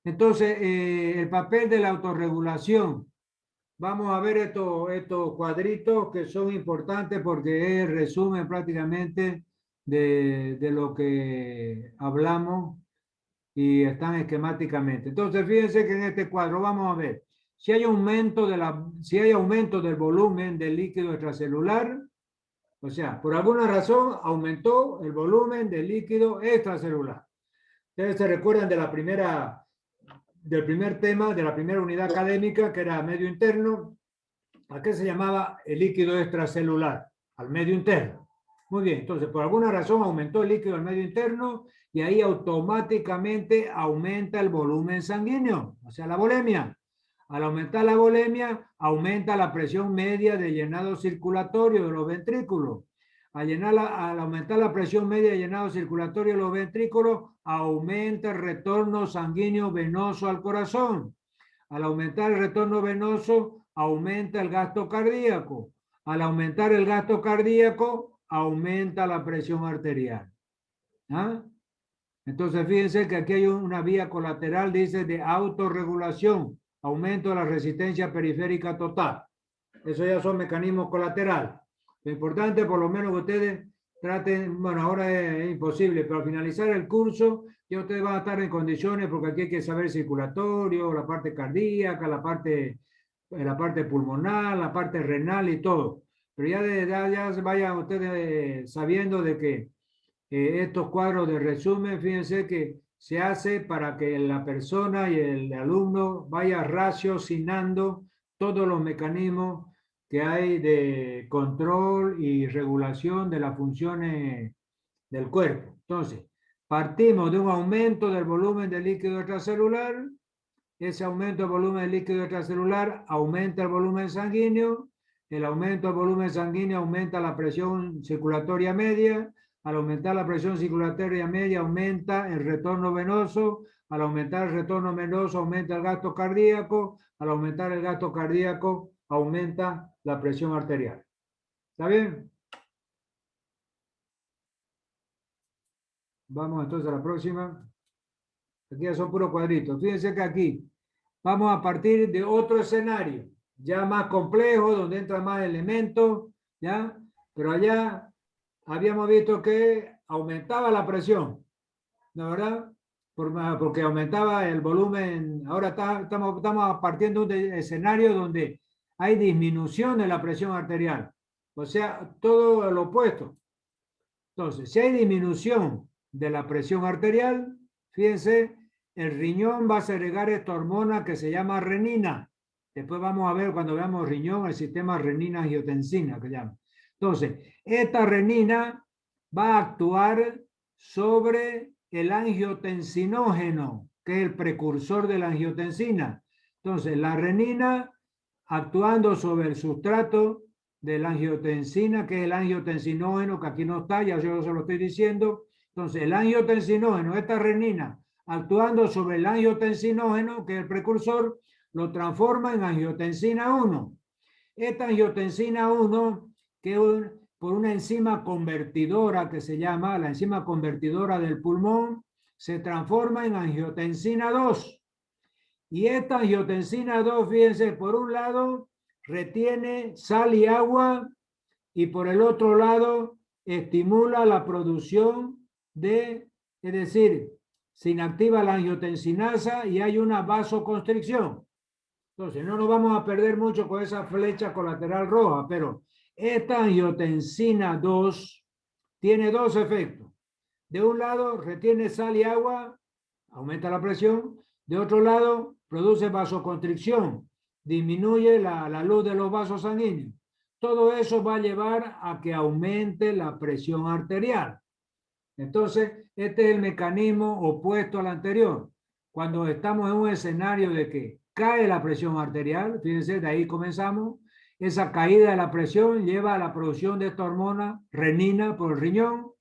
Entonces, el papel de la autorregulación. Vamos a ver estos cuadritos que son importantes porque es resumen prácticamente de lo que hablamos y están esquemáticamente. Entonces, fíjense que en este cuadro vamos a ver si hay aumento del volumen del líquido extracelular, o sea, por alguna razón aumentó el volumen del líquido extracelular. Ustedes se recuerdan del primer tema, de la primera unidad académica, que era medio interno. ¿A qué se llamaba el líquido extracelular? Al medio interno. Muy bien, entonces por alguna razón aumentó el líquido al medio interno y ahí automáticamente aumenta el volumen sanguíneo, o sea, la volemia. Al aumentar la volemia, aumenta la presión media de llenado circulatorio de los ventrículos. Al aumentar la presión media de llenado circulatorio de los ventrículos, aumenta el retorno sanguíneo venoso al corazón. Al aumentar el retorno venoso, aumenta el gasto cardíaco. Al aumentar el gasto cardíaco, aumenta la presión arterial. ¿Ah? Entonces, fíjense que aquí hay una vía colateral, dice, de autorregulación, aumento de la resistencia periférica total. Eso ya son mecanismos colaterales. Lo importante, por lo menos, que ustedes traten, bueno, ahora es imposible, pero al finalizar el curso ya ustedes van a estar en condiciones porque aquí hay que saber circulatorio, la parte cardíaca, la parte pulmonar, la parte renal y todo. Pero ya de edad ya vayan ustedes sabiendo de que estos cuadros de resumen, fíjense que se hace para que la persona y el alumno vaya raciocinando todos los mecanismos que hay de control y regulación de las funciones del cuerpo. Entonces, partimos de un aumento del volumen del líquido extracelular. Ese aumento del volumen del líquido extracelular aumenta el volumen sanguíneo. El aumento del volumen sanguíneo aumenta la presión circulatoria media. Al aumentar la presión circulatoria media, aumenta el retorno venoso. Al aumentar el retorno venoso, aumenta el gasto cardíaco. Al aumentar el gasto cardíaco, aumenta la presión arterial. ¿Está bien? Vamos entonces a la próxima. Aquí ya son puros cuadritos. Fíjense que aquí vamos a partir de otro escenario, ya más complejo, donde entran más elementos, ¿ya? Pero allá habíamos visto que aumentaba la presión, ¿no verdad? Porque aumentaba el volumen. Ahora estamos partiendo de un escenario donde hay disminución de la presión arterial. O sea, todo lo opuesto. Entonces, si hay disminución de la presión arterial, fíjense, el riñón va a segregar esta hormona que se llama renina. Después vamos a ver cuando veamos riñón el sistema renina-angiotensina que llama. Entonces, esta renina va a actuar sobre el angiotensinógeno, que es el precursor de la angiotensina. Entonces, la renina actuando sobre el sustrato de la angiotensina, que es el angiotensinógeno, que aquí no está, ya yo se lo estoy diciendo. Entonces, el angiotensinógeno, esta renina, actuando sobre el angiotensinógeno, que es el precursor, lo transforma en angiotensina 1. Esta angiotensina 1, que es por una enzima convertidora que se llama la enzima convertidora del pulmón, se transforma en angiotensina 2. Y esta angiotensina 2, fíjense, por un lado retiene sal y agua y por el otro lado estimula la producción es decir, se inactiva la angiotensinasa y hay una vasoconstricción. Entonces, no nos vamos a perder mucho con esa flecha colateral roja, pero esta angiotensina 2 tiene dos efectos. De un lado, retiene sal y agua, aumenta la presión. De otro lado, produce vasoconstricción, disminuye la luz de los vasos sanguíneos. Todo eso va a llevar a que aumente la presión arterial. Entonces, este es el mecanismo opuesto al anterior. Cuando estamos en un escenario de que cae la presión arterial, fíjense, de ahí comenzamos, esa caída de la presión lleva a la producción de esta hormona renina por el riñón.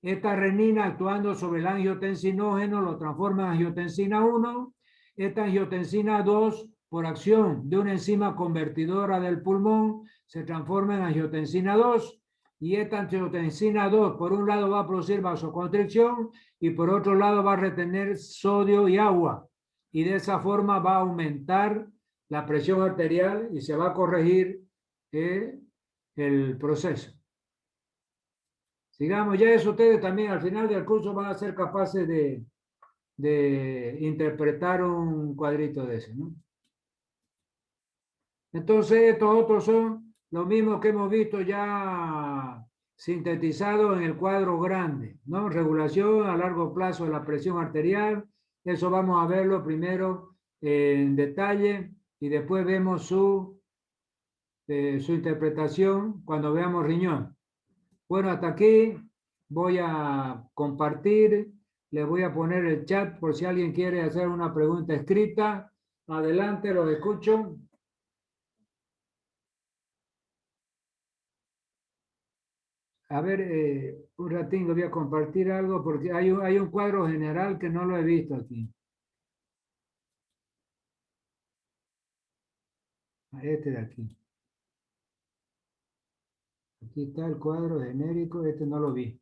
Esta renina actuando sobre el angiotensinógeno lo transforma en angiotensina 1. Esta angiotensina 2, por acción de una enzima convertidora del pulmón, se transforma en angiotensina 2. Y esta angiotensina 2, por un lado va a producir vasoconstricción y por otro lado va a retener sodio y agua. Y de esa forma va a aumentar la presión arterial y se va a corregir el proceso. Sigamos, ya eso ustedes también al final del curso van a ser capaces de interpretar un cuadrito de ese, ¿no? Entonces, estos otros son los mismos que hemos visto ya sintetizados en el cuadro grande, ¿no? Regulación a largo plazo de la presión arterial. Eso vamos a verlo primero en detalle y después vemos su interpretación cuando veamos riñón. Bueno, hasta aquí voy a compartir, les voy a poner el chat por si alguien quiere hacer una pregunta escrita. Adelante, los escucho. A ver, un ratito voy a compartir algo porque hay un cuadro general que no lo he visto aquí. Este de aquí. Aquí está el cuadro genérico, este no lo vi.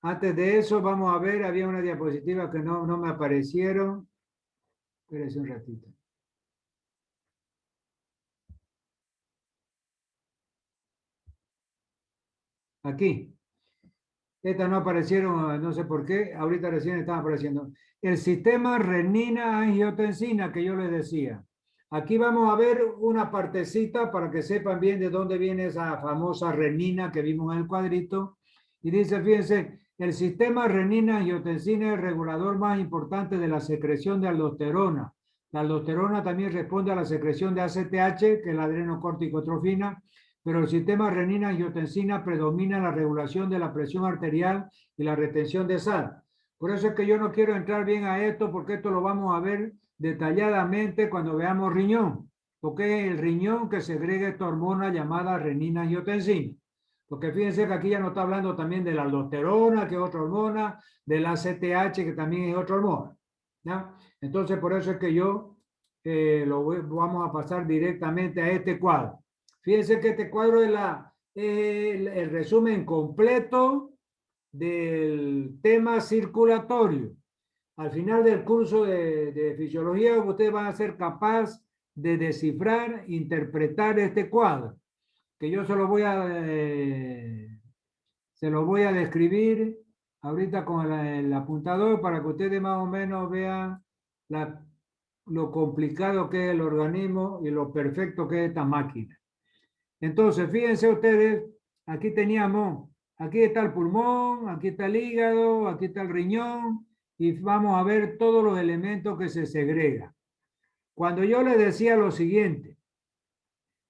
Antes de eso, vamos a ver, había una diapositiva que no me aparecieron. Espérese un ratito. Aquí. Estas no aparecieron, no sé por qué, ahorita recién están apareciendo. El sistema renina-angiotensina que yo les decía. Aquí vamos a ver una partecita para que sepan bien de dónde viene esa famosa renina que vimos en el cuadrito. Y dice, fíjense, el sistema renina-angiotensina es el regulador más importante de la secreción de aldosterona. La aldosterona también responde a la secreción de ACTH, que es la adrenocorticotrofina, pero el sistema renina-angiotensina predomina en la regulación de la presión arterial y la retención de sal. Por eso es que yo no quiero entrar bien a esto, porque esto lo vamos a ver detalladamente cuando veamos riñón, porque es el riñón que segrega esta hormona llamada renina-angiotensina. Porque fíjense que aquí ya nos está hablando también de la aldosterona, que es otra hormona, del ACTH, que también es otra hormona. ¿Ya? Entonces, por eso es que yo vamos a pasar directamente a este cuadro. Fíjense que este cuadro es el resumen completo del tema circulatorio. Al final del curso de fisiología, ustedes van a ser capaz de descifrar, interpretar este cuadro, que yo se lo voy a describir ahorita con el apuntador para que ustedes más o menos vean lo complicado que es el organismo y lo perfecto que es esta máquina. Entonces, fíjense ustedes, aquí teníamos, aquí está el pulmón, aquí está el hígado, aquí está el riñón, y vamos a ver todos los elementos que se segregan. Cuando yo les decía lo siguiente,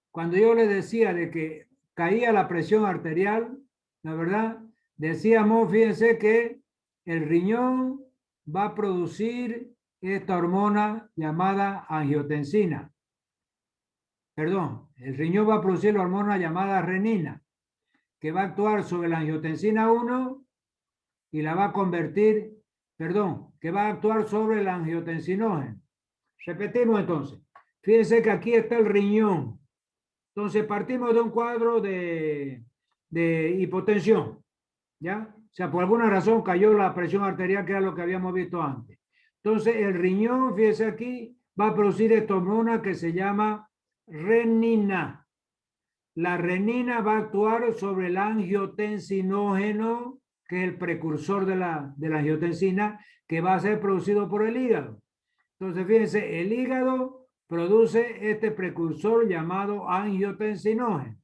cuando yo les decía de que caía la presión arterial, la verdad, decíamos, fíjense que el riñón va a producir esta hormona llamada angiotensina. Perdón, el riñón va a producir la hormona llamada renina, que va a actuar sobre la angiotensina 1 y la va a convertir, perdón, que va a actuar sobre el angiotensinógeno. Repetimos entonces. Fíjense que aquí está el riñón. Entonces partimos de un cuadro de hipotensión, ¿ya? O sea, por alguna razón cayó la presión arterial, que era lo que habíamos visto antes. Entonces el riñón, fíjense aquí, va a producir esta hormona que se llama renina. La renina va a actuar sobre el angiotensinógeno, que es el precursor de la angiotensina, que va a ser producido por el hígado. Entonces, fíjense, el hígado produce este precursor llamado angiotensinógeno.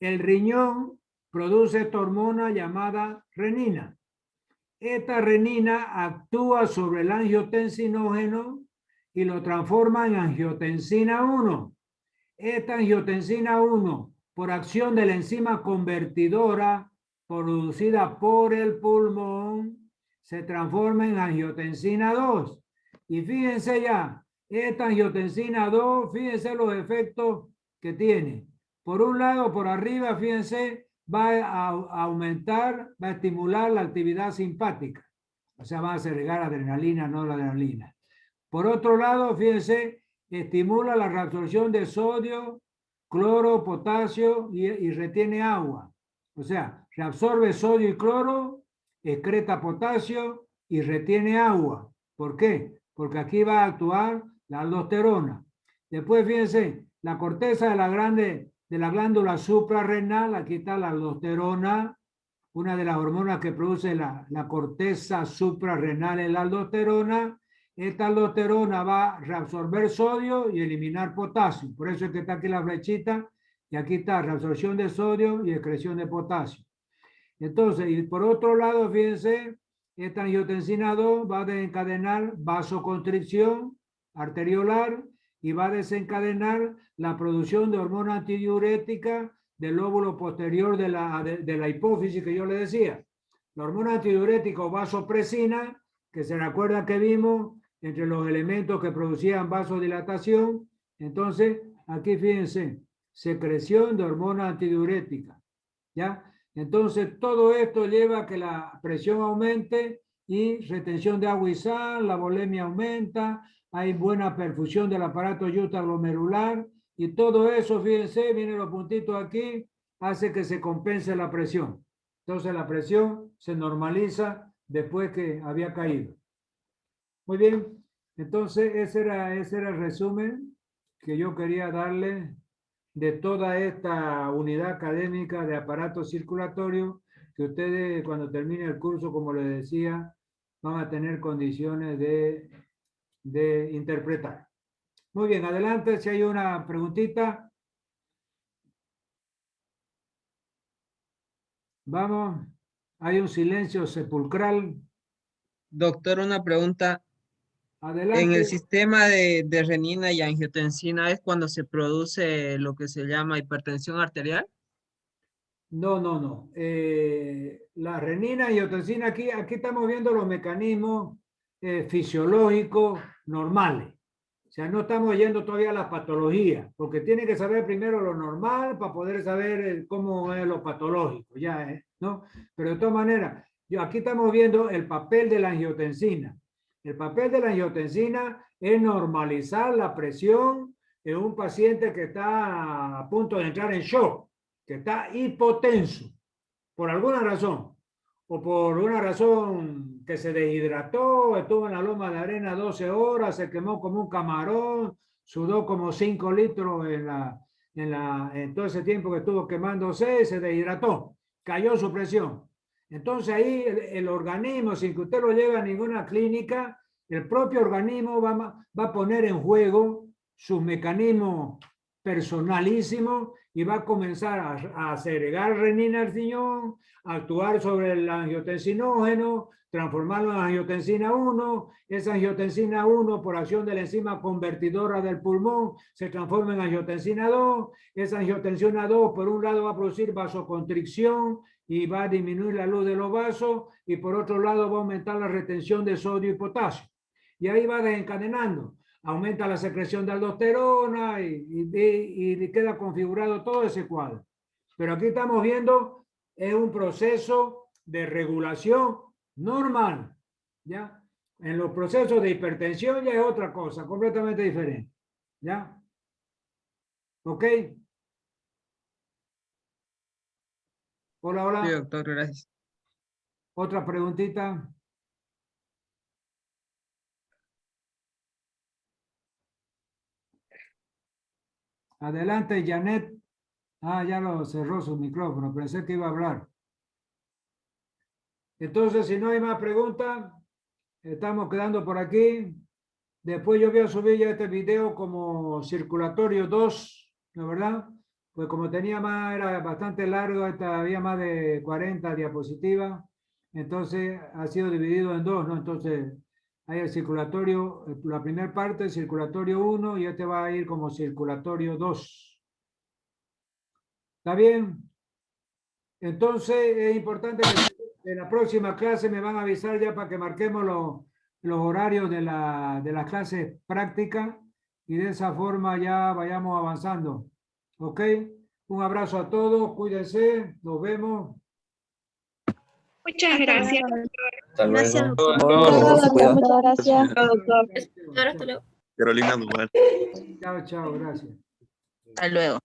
El riñón produce esta hormona llamada renina. Esta renina actúa sobre el angiotensinógeno y lo transforma en angiotensina 1. Esta angiotensina 1, por acción de la enzima convertidora producida por el pulmón, se transforma en angiotensina 2. Y fíjense ya, esta angiotensina 2, fíjense los efectos que tiene. Por un lado, por arriba, fíjense, va a aumentar, va a estimular la actividad simpática. O sea, va a segregar adrenalina, no la adrenalina. Por otro lado, fíjense, estimula la reabsorción de sodio, cloro, potasio y retiene agua. O sea, reabsorbe sodio y cloro, excreta potasio y retiene agua. ¿Por qué? Porque aquí va a actuar la aldosterona. Después, fíjense, la corteza de la glándula suprarrenal, aquí está la aldosterona, una de las hormonas que produce la corteza suprarrenal es la aldosterona. Esta aldosterona va a reabsorber sodio y eliminar potasio. Por eso es que está aquí la flechita y aquí está reabsorción de sodio y excreción de potasio. Entonces, y por otro lado, fíjense, esta angiotensina 2 va a desencadenar vasoconstricción arteriolar y va a desencadenar la producción de hormona antidiurética del lóbulo posterior de la hipófisis que yo le decía. La hormona antidiurética o vasopresina, que se recuerda que vimos entre los elementos que producían vasodilatación. Entonces, aquí fíjense, secreción de hormona antidiurética, ¿ya? Entonces, todo esto lleva a que la presión aumente y retención de agua y sal, la volemia aumenta, hay buena perfusión del aparato yuxtaglomerular y todo eso, fíjense, vienen los puntitos aquí, hace que se compense la presión. Entonces, la presión se normaliza después que había caído. Muy bien, entonces ese era el resumen que yo quería darle de toda esta unidad académica de aparato circulatorio que ustedes cuando termine el curso, como les decía, van a tener condiciones de interpretar. Muy bien, adelante, si hay una preguntita. Vamos, hay un silencio sepulcral. Doctor, una pregunta. Adelante. En el sistema de renina y angiotensina es cuando se produce lo que se llama hipertensión arterial. No, no, no. La renina y angiotensina, aquí estamos viendo los mecanismos fisiológicos normales. O sea, no estamos yendo todavía a la patología, porque tiene que saber primero lo normal para poder saber cómo es lo patológico, ya, ¿no? Pero de todas maneras, aquí estamos viendo el papel de la angiotensina. El papel de la angiotensina es normalizar la presión en un paciente que está a punto de entrar en shock, que está hipotenso, por alguna razón, o por una razón que se deshidrató, estuvo en la loma de arena 12 horas, se quemó como un camarón, sudó como 5 litros en todo ese tiempo que estuvo quemándose, se deshidrató, cayó su presión. Entonces ahí el organismo, sin que usted lo lleve a ninguna clínica, el propio organismo va a poner en juego sus mecanismos personalísimos y va a comenzar a segregar renina al riñón, a actuar sobre el angiotensinógeno, transformarlo en angiotensina 1, esa angiotensina 1 por acción de la enzima convertidora del pulmón se transforma en angiotensina 2, esa angiotensina 2 por un lado va a producir vasoconstricción y va a disminuir la luz de los vasos y por otro lado va a aumentar la retención de sodio y potasio. Y ahí va desencadenando. Aumenta la secreción de aldosterona y queda configurado todo ese cuadro. Pero aquí estamos viendo es un proceso de regulación normal, ¿ya? En los procesos de hipertensión ya es otra cosa, completamente diferente, ¿ya? ¿Ok? Hola, hola. Sí, doctor, gracias. Otra preguntita. Adelante, Janet. Ah, ya lo cerró su micrófono, pensé que iba a hablar. Entonces, si no hay más preguntas, estamos quedando por aquí. Después yo voy a subir ya este video como circulatorio 2, ¿no es verdad? Pues como tenía más, era bastante largo, había más de 40 diapositivas, entonces ha sido dividido en dos, ¿no? Entonces hay el circulatorio, la primera parte, circulatorio 1, y este va a ir como circulatorio 2. ¿Está bien? Entonces es importante que en la próxima clase me van a avisar ya para que marquemos los horarios de las clases prácticas y de esa forma ya vayamos avanzando. ¿Ok? Un abrazo a todos, cuídense, nos vemos. Muchas gracias. Hasta Gracias, luego. doctor. Se cuida. Muchas gracias. Chao, Doctor, hasta luego. Carolina, igual. chao, gracias. Hasta luego.